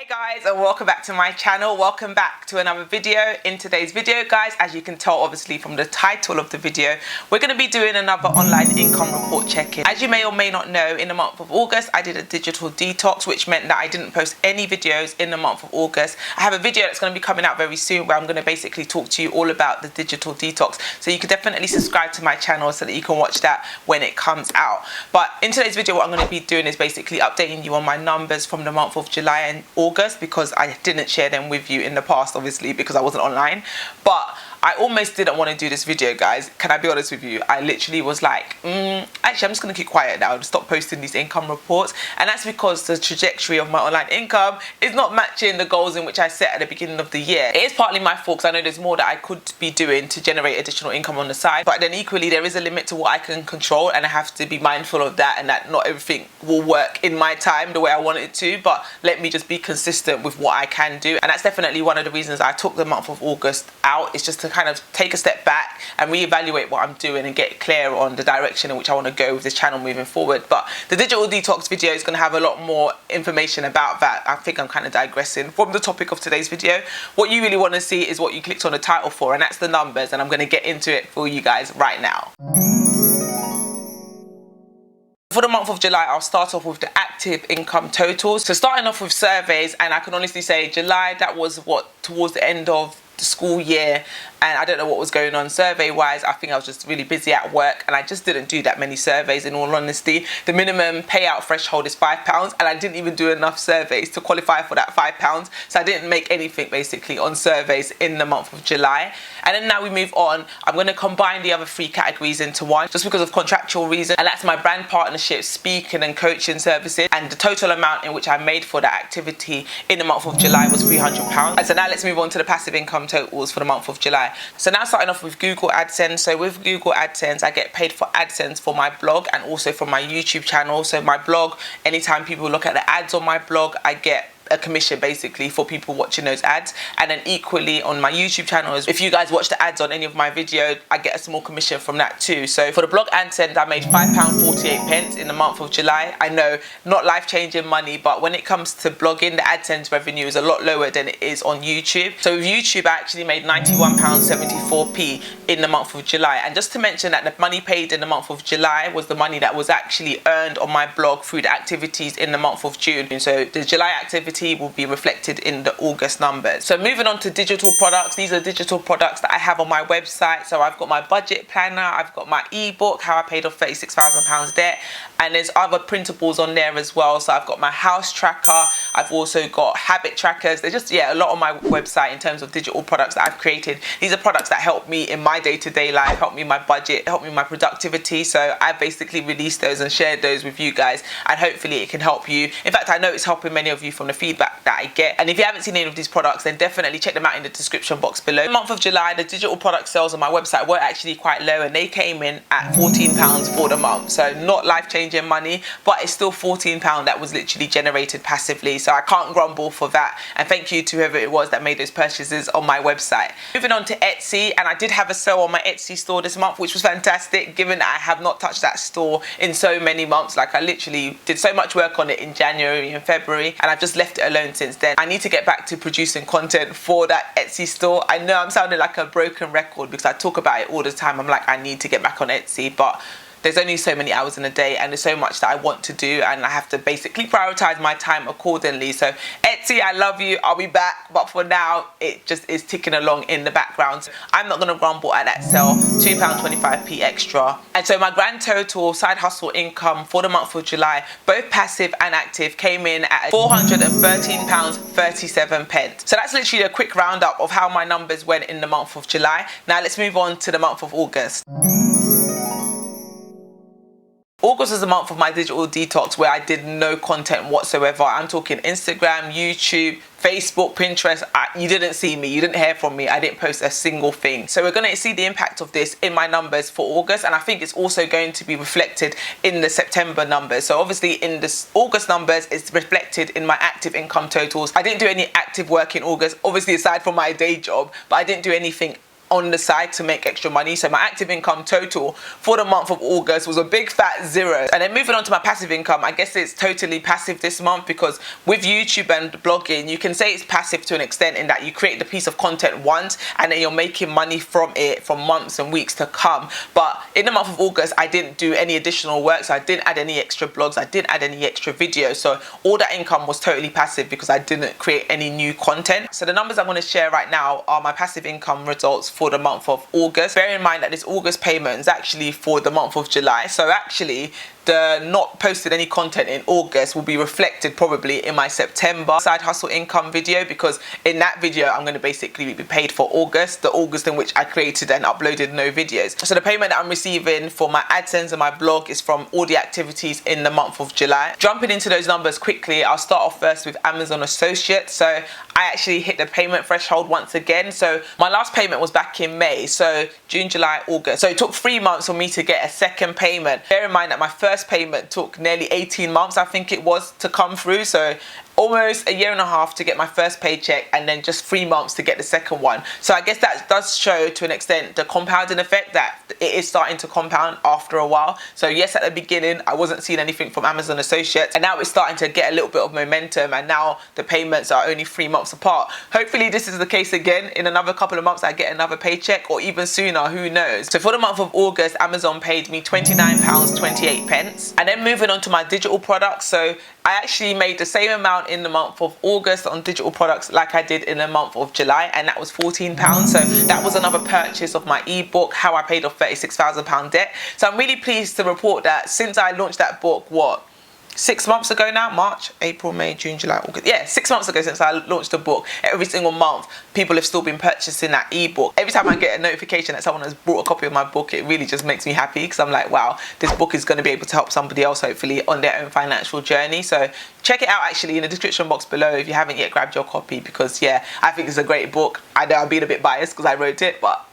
Hey guys, and welcome back to my channel. Welcome back to another video. In today's video, guys, as you can tell obviously from the title of the video, we're going to be doing another online income report check-in. As you may or may not know, in the month of August I did a digital detox, which meant that I didn't post any videos in the month of August. I have a video that's going to be coming out very soon where I'm going to basically talk to you all about the digital detox, so you can definitely subscribe to my channel so that you can watch that when it comes out. But in today's video, what I'm going to be doing is basically updating you on my numbers from the month of July and August, because I didn't share them with you in the past, obviously because I wasn't online. But I almost didn't want to do this video, guys. Can I be honest with you? I literally was like, actually I'm just going to keep quiet now and stop posting these income reports. And that's because the trajectory of my online income is not matching the goals in which I set at the beginning of the year. It is partly my fault because I know there's more that I could be doing to generate additional income on the side, but then equally there is a limit to what I can control, and I have to be mindful of that, and that not everything will work in my time the way I want it to. But let me just be consistent with what I can do, and that's definitely one of the reasons I took the month of August out. It's just to kind of take a step back and reevaluate what I'm doing and get clear on the direction in which I want to go with this channel moving forward. But the digital detox video is going to have a lot more information about that. I think I'm kind of digressing from the topic of today's video. What you really want to see is what you clicked on the title for, and that's the numbers, and I'm going to get into it for you guys right now. For the month of July, I'll start off with the active income totals. So starting off with surveys, and I can honestly say July, that was towards the end of the school year, and I don't know what was going on survey wise. I think I was just really busy at work and I just didn't do that many surveys, in all honesty. The minimum payout threshold is £5, and I didn't even do enough surveys to qualify for that £5, so I didn't make anything basically on surveys in the month of July. And then now we move on. I'm going to combine the other three categories into one just because of contractual reason, and that's my brand partnerships, speaking and coaching services. And the total amount in which I made for that activity in the month of July was £300. And so now let's move on to the passive income totals for the month of July. So now starting off with Google AdSense. So with Google AdSense, I get paid for AdSense for my blog and also for my YouTube channel. So my blog, anytime people look at the ads on my blog, I get a commission basically for people watching those ads. And then equally on my YouTube channel, if you guys watch the ads on any of my videos, I get a small commission from that too. So for the blog AdSense, I made £5.48 in the month of July. I know, not life-changing money, but when it comes to blogging, the AdSense revenue is a lot lower than it is on YouTube. So with YouTube, I actually made £91.74 in the month of July. And just to mention that the money paid in the month of July was the money that was actually earned on my blog through the activities in the month of June. And so the July activity will be reflected in the August numbers. So moving on to digital products, these are digital products that I have on my website. So I've got my budget planner, I've got my ebook, how I paid off £36,000 debt, and there's other printables on there as well. So I've got my house tracker, I've also got habit trackers. There's just, yeah, a lot on my website in terms of digital products that I've created. These are products that help me in my day-to-day life, help me in my budget, help me in my productivity. So I basically released those and shared those with you guys, and hopefully it can help you. In fact, I know it's helping many of you from the feedback that I get. And if you haven't seen any of these products, then definitely check them out in the description box below. In the month of July, the digital product sales on my website were actually quite low, and they came in at £14 for the month. So not life-changing money, but it's still £14 that was literally generated passively. So I can't grumble for that. And thank you to whoever it was that made those purchases on my website. Moving on to Etsy, and I did have a sale on my Etsy store this month, which was fantastic, given that I have not touched that store in so many months. Like, I literally did so much work on it in January and February, and I've just left it alone since then. I need to get back to producing content for that Etsy store. I know I'm sounding like a broken record because I talk about it all the time. I'm like, I need to get back on Etsy, but there's only so many hours in a day, and there's so much that I want to do, and I have to basically prioritize my time accordingly. So Etsy, I love you, I'll be back, but for now it just is ticking along in the background. I'm not going to grumble at that sale, £2.25p extra. And so my grand total side hustle income for the month of July, both passive and active, came in at £413.37. So that's literally a quick roundup of how my numbers went in the month of July. Now let's move on to the month of August. August was the month of my digital detox where I did no content whatsoever. I'm talking Instagram, YouTube, Facebook, Pinterest. You didn't see me, you didn't hear from me, I didn't post a single thing. So we're going to see the impact of this in my numbers for August, and I think it's also going to be reflected in the September numbers. So obviously in the August numbers, it's reflected in my active income totals. I didn't do any active work in August, obviously aside from my day job, but I didn't do anything on the side to make extra money. So my active income total for the month of August was a big fat 0. And then moving on to my passive income, I guess it's totally passive this month, because with YouTube and blogging, you can say it's passive to an extent in that you create the piece of content once and then you're making money from it for months and weeks to come. But in the month of August, I didn't do any additional work, so I didn't add any extra blogs, I didn't add any extra videos, so all that income was totally passive because I didn't create any new content. So the numbers I'm going to share right now are my passive income results for the month of August. Bear in mind that this August payment is actually for the month of July, so actually the not posted any content in August will be reflected probably in my September side hustle income video, because in that video I'm going to basically be paid for August, the August in which I created and uploaded no videos. So the payment that I'm receiving for my AdSense and my blog is from all the activities in the month of July. Jumping into those numbers quickly, I'll start off first with Amazon Associates. So I actually hit the payment threshold once again. So my last payment was back in May, so June, July, August. So it took 3 months for me to get a second payment. Bear in mind that my first payment took nearly 18 months, I think it was, to come through. So almost a year and a half to get my first paycheck, and then just 3 months to get the second one. So I guess that does show to an extent the compounding effect, that it is starting to compound after a while. So yes, at the beginning I wasn't seeing anything from Amazon Associates, and now it's starting to get a little bit of momentum, and now the payments are only 3 months apart. Hopefully this is the case again. In another couple of months I get another paycheck, or even sooner, who knows. So for the month of August, Amazon paid me £29.28. And then moving on to my digital products, so I actually made the same amount in the month of August on digital products like I did in the month of July, and that was £14. So that was another purchase of my ebook, How I Paid Off £36,000 Debt. So I'm really pleased to report that since I launched that book, 6 months ago now, March, April, May, June, July, August. Yeah, 6 months ago since I launched the book. Every single month, people have still been purchasing that ebook. Every time I get a notification that someone has brought a copy of my book, it really just makes me happy, because I'm like, wow, this book is going to be able to help somebody else, hopefully, on their own financial journey. So check it out actually in the description box below if you haven't yet grabbed your copy, because yeah, I think it's a great book. I know I'm being a bit biased because I wrote it, but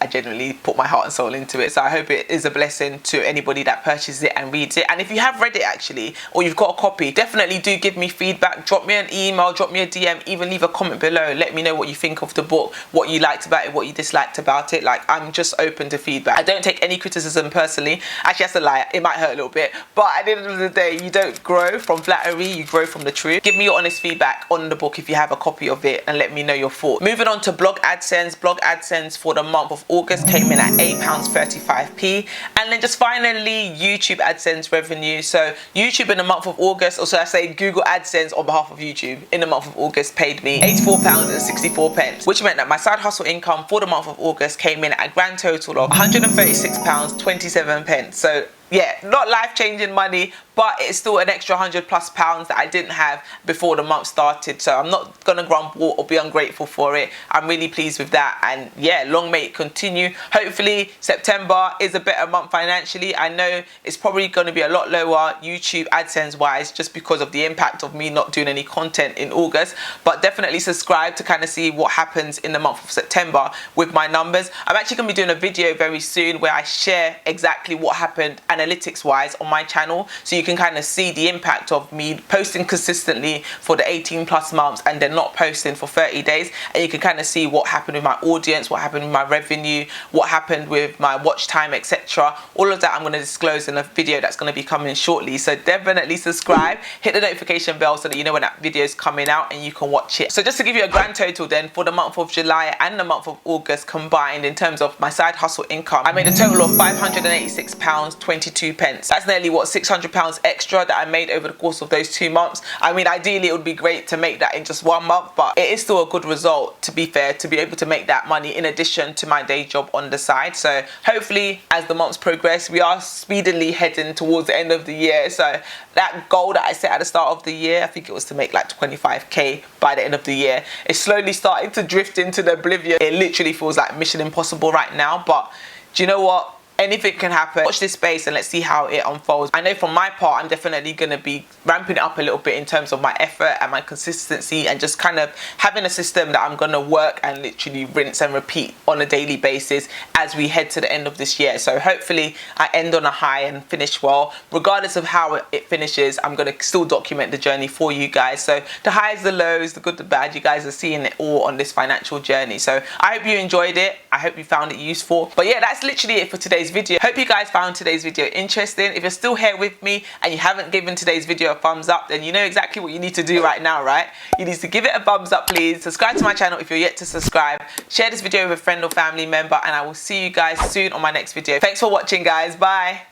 I genuinely put my heart and soul into it. So I hope it is a blessing to anybody that purchases it and reads it. And if you have read it actually, or you've got a copy, definitely do give me feedback. Drop me an email, drop me a DM, even leave a comment below. Let me know what you think of the book, what you liked about it, what you disliked about it. Like, I'm just open to feedback. I don't take any criticism personally. Actually, that's a lie. It might hurt a little bit. But at the end of the day, you don't grow from flattery, you grow from the truth. Give me your honest feedback on the book if you have a copy of it, and let me know your thoughts. Moving on to blog AdSense. Blog AdSense for the month of August came in at £8.35p. And then just finally, YouTube AdSense revenue. So YouTube in the month of August, or so I say Google AdSense on behalf of YouTube, in the month of August paid me £84.64, which meant that my side hustle income for the month of August came in at a grand total of £136.27. So yeah, not life-changing money, but it's still an extra £100+ that I didn't have before the month started. So I'm not gonna grumble or be ungrateful for it. I'm really pleased with that, and yeah, long may it continue. Hopefully September is a better month financially. I know it's probably gonna be a lot lower YouTube AdSense wise, just because of the impact of me not doing any content in August, but definitely subscribe to kind of see what happens in the month of September with my numbers. I'm actually gonna be doing a video very soon where I share exactly what happened analytics wise on my channel, so you can kind of see the impact of me posting consistently for the 18+ months and then not posting for 30 days, and you can kind of see what happened with my audience, what happened with my revenue, what happened with my watch time, etc. All of that I'm going to disclose in a video that's going to be coming shortly. So definitely subscribe, hit the notification bell so that you know when that video is coming out and you can watch it. So just to give you a grand total then, for the month of July and the month of August combined, in terms of my side hustle income, I made a total of £586.22. That's nearly what, £600 extra that I made over the course of those 2 months. I mean, ideally it would be great to make that in just 1 month, but it is still a good result, to be fair, to be able to make that money in addition to my day job on the side. So hopefully as the months progress, we are speedily heading towards the end of the year. So that goal that I set at the start of the year, I think it was to make like 25k by the end of the year, it's slowly starting to drift into the oblivion. It literally feels like mission impossible right now, but do you know what? anything can happen. Watch this space and let's see how it unfolds. I know from my part, I'm definitely going to be ramping it up a little bit in terms of my effort and my consistency, and just kind of having a system that I'm going to work and literally rinse and repeat on a daily basis as we head to the end of this year. So hopefully I end on a high and finish well. Regardless of how it finishes, I'm going to still document the journey for you guys. So the highs, the lows, the good, the bad, you guys are seeing it all on this financial journey. So I hope you enjoyed it. I hope you found it useful. But yeah, that's literally it for today's video. Hope you guys found today's video interesting. If you're still here with me and you haven't given today's video a thumbs up, then you know exactly what you need to do right now, right? You need to give it a thumbs up, please. Subscribe to my channel if you're yet to subscribe. Share this video with a friend or family member, and I will see you guys soon on my next video. Thanks for watching, guys. Bye.